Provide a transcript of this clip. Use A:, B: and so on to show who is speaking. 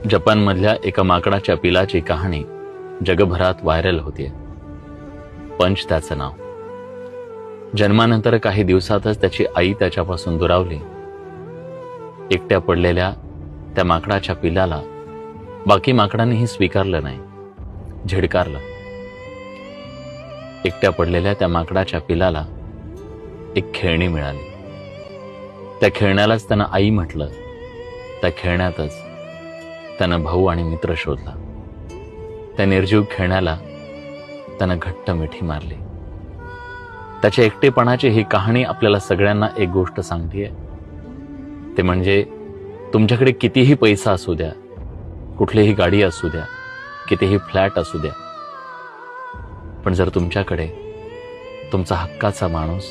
A: जपानमधल्या एका माकडाच्या पिलाची कहाणी जगभरात व्हायरल होतीये. पंच त्याचं नाव. जन्मानंतर काही दिवसातच त्याची आई त्याच्यापासून दुरावली. एकट्या पडलेल्या त्या माकडाच्या पिलाला बाकी माकडांनीही स्वीकारलं नाही, झिडकारलं. एकट्या पडलेल्या त्या माकडाच्या पिलाला एक खेळणी मिळाली. त्या खेळण्यालाच त्यानं आई म्हटलं. त्या खेळण्यातच त्यानं भाऊ आणि मित्र शोधला. त्या निर्जीव खेळण्याला त्यानं घट्ट मिठी मारली. त्याच्या एकटेपणाची ही कहाणी आपल्याला सगळ्यांना एक गोष्ट सांगतेय, ते म्हणजे तुमच्याकडे कितीही पैसा असू द्या, कुठलीही गाडी असू द्या, कितीही फ्लॅट असू द्या, पण जर तुमच्याकडे तुमचा हक्काचा माणूस